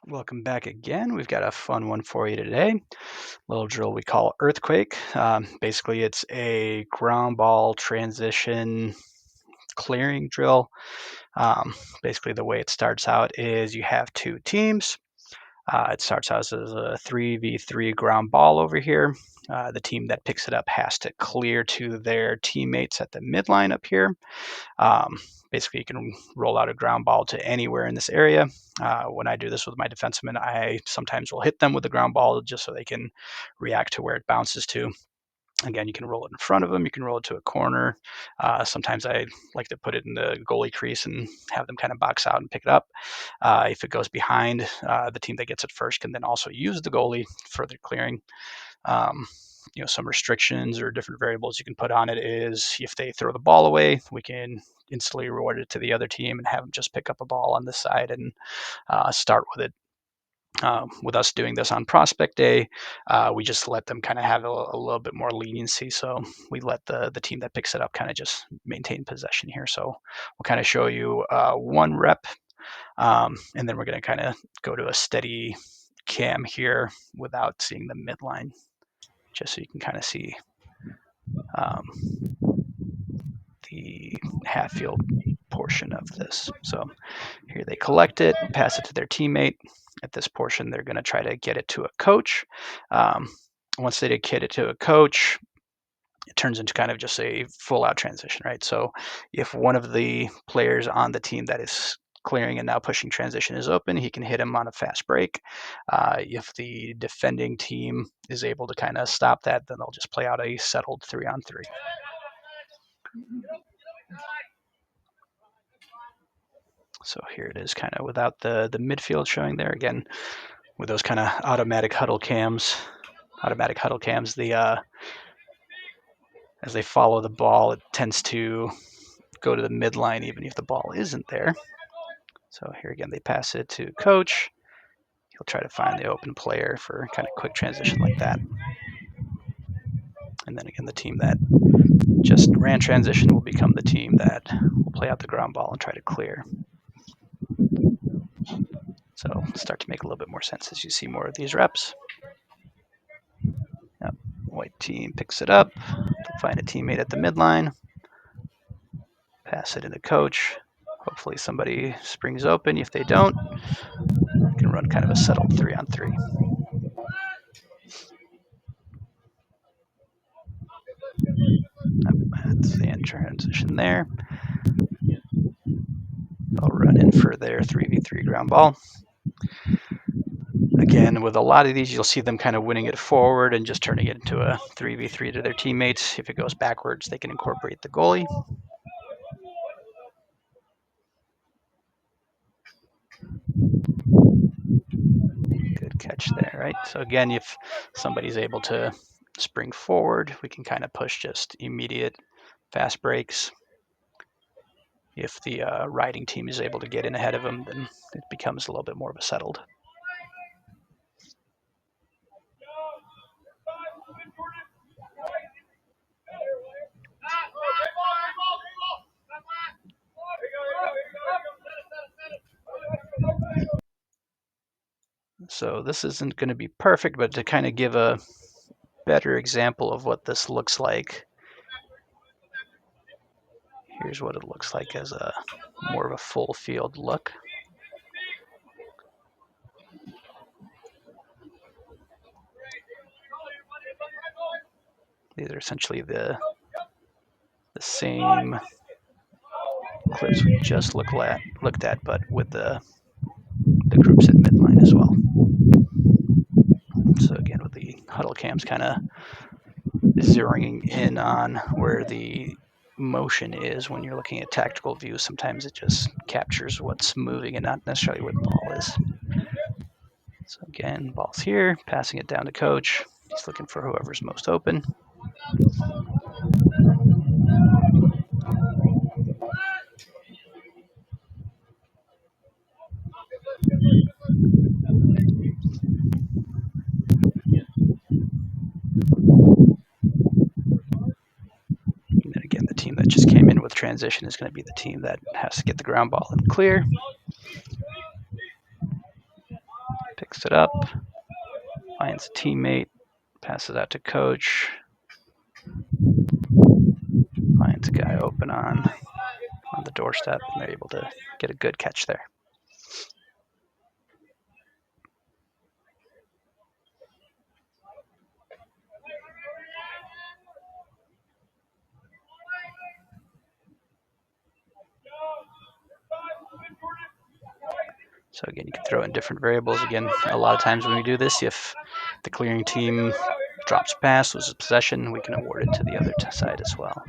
Welcome back again. We've got a fun one for you today. Little drill we call Earthquake. Basically, it's a ground ball transition clearing drill. Basically, the way it starts out is you have two teams. It starts out as a 3v3 ground ball over here. The team that picks it up has to clear to their teammates at the midline up here. Basically, you can roll out a ground ball to anywhere in this area. When I do this with my defensemen, I sometimes will hit them with the ground ball just so they can react to where it bounces to. Again, you can roll it in front of them. You can roll it to a corner. Sometimes I like to put it in the goalie crease and have them kind of box out and pick it up. If it goes behind, the team that gets it first can then also use the goalie for their clearing. Some restrictions or different variables you can put on it is if they throw the ball away, we can instantly reward it to the other team and have them just pick up a ball on this side and start with it. With us doing this on prospect day, we just let them kind of have a little bit more leniency. So we let the team that picks it up kind of just maintain possession here. So we'll kind of show you one rep, and then we're going to kind of go to a steady cam here without seeing the midline, just so you can kind of see the half field portion of this. So here they collect it, pass it to their teammate. At this portion, they're going to try to get it to a coach. Once they get it to a coach, it turns into kind of just a full out transition, right? So if one of the players on the team that is clearing and now pushing transition is open, he can hit him on a fast break. If the defending team is able to kind of stop that, then they'll just play out a settled 3-on-3. So here it is kind of without the midfield showing there. Again, with those kind of automatic Hudl cams, as they follow the ball, it tends to go to the midline even if the ball isn't there. So here again, they pass it to coach. He'll try to find the open player for kind of quick transition like that. And then again, the team that just ran transition will become the team that will play out the ground ball and try to clear. So start to make a little bit more sense as you see more of these reps. Yep. White team picks it up, find a teammate at the midline, pass it into coach. Hopefully somebody springs open. If they don't, you can run kind of a settled 3-on-3. That's the end transition there. They'll run in for their 3v3 ground ball. Again, with a lot of these, you'll see them kind of winning it forward and just turning it into a 3v3 to their teammates. If it goes backwards, they can incorporate the goalie. Good catch there, right? So again, if somebody's able to spring forward, we can kind of push just immediate fast breaks. If the riding team is able to get in ahead of them, then it becomes a little bit more of a settled. So this isn't going to be perfect, but to kind of give a better example of what this looks like, here's what it looks like as a more of a full field look. These are essentially the same clips we just looked at, but with the groups at midline as well. So again, with the Hudl cams kind of zeroing in on where the motion is when you're looking at tactical views, sometimes it just captures what's moving and not necessarily where the ball is. So again, ball's here, passing it down to coach. He's looking for whoever's most open. And then again, the team that just came in with transition is going to be the team that has to get the ground ball and clear. Picks it up, finds a teammate, passes out to coach, finds a guy open on the doorstep, and they're able to get a good catch there. So again, you can throw in different variables. Again, a lot of times when we do this, if the clearing team drops a pass, loses possession, we can award it to the other side as well.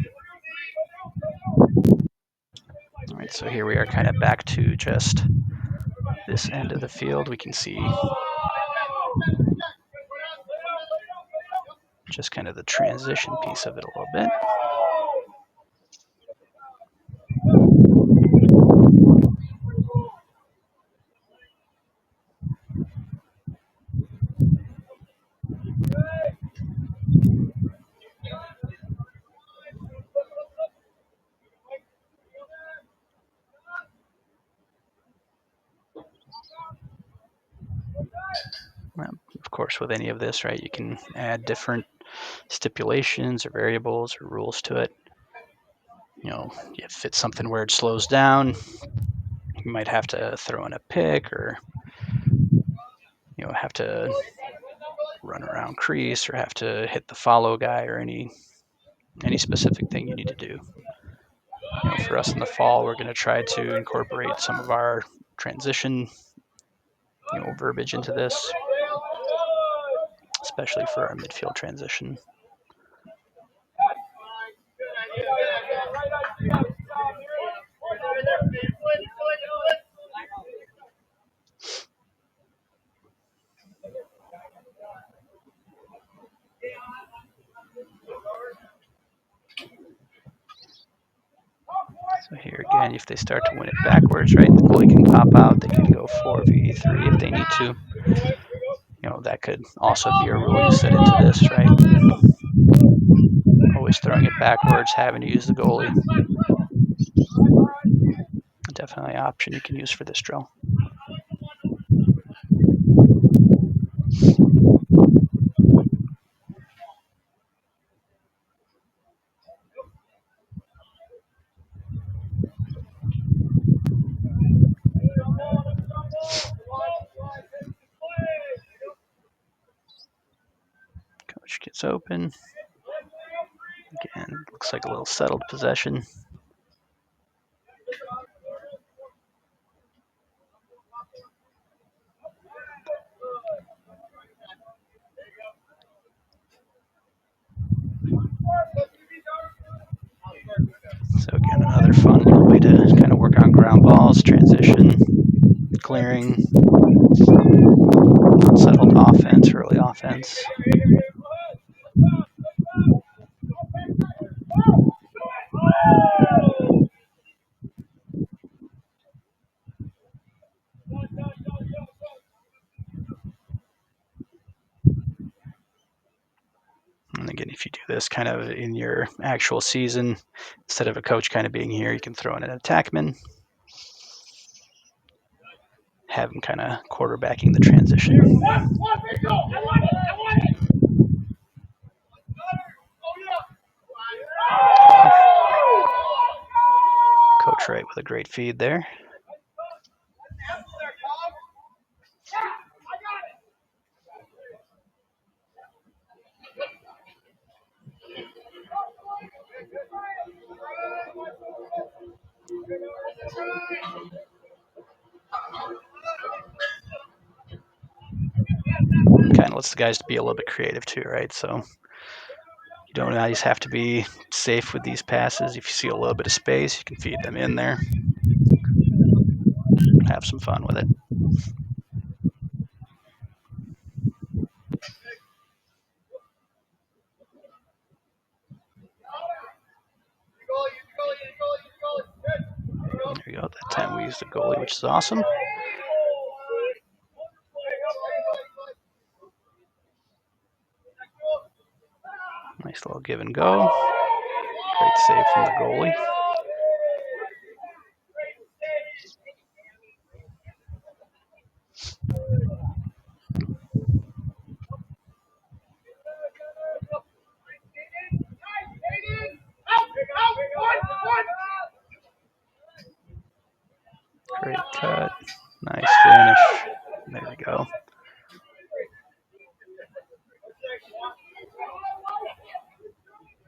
All right, so here we are kind of back to just this end of the field. We can see just kind of the transition piece of it a little bit. Of course, with any of this, right, you can add different stipulations or variables or rules to it. You know, if it's something where it slows down, you might have to throw in a pick, or have to run around crease, or have to hit the follow guy, or any specific thing you need to do. For us in the fall, we're going to try to incorporate some of our transition verbiage into this, especially for our midfield transition. So here again, if they start to win it backwards, right, the goalie can pop out. They can go 4v3 if they need to. That could also be a rule you set into this, right? Always throwing it backwards, having to use the goalie. Definitely an option you can use for this drill. Coach gets open. Again, looks like a little settled possession. So again, another fun little way to kind of work on ground balls, transition, clearing, unsettled offense, early offense. And again, if you do this kind of in your actual season, instead of a coach kind of being here, you can throw in an attackman, have him kind of quarterbacking the transition. Coach Wright with a great feed there. Kind of lets the guys be a little bit creative too, right? So you don't always have to be safe with these passes. If you see a little bit of space, you can feed them in there. Have some fun with it. There we go. That time we used the goalie, which is awesome. Nice little give and go. Great save from the goalie. shot. Nice finish. There we go.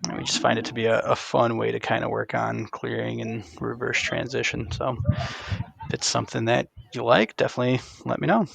And we just find it to be a fun way to kind of work on clearing and reverse transition. So if it's something that you like, definitely let me know.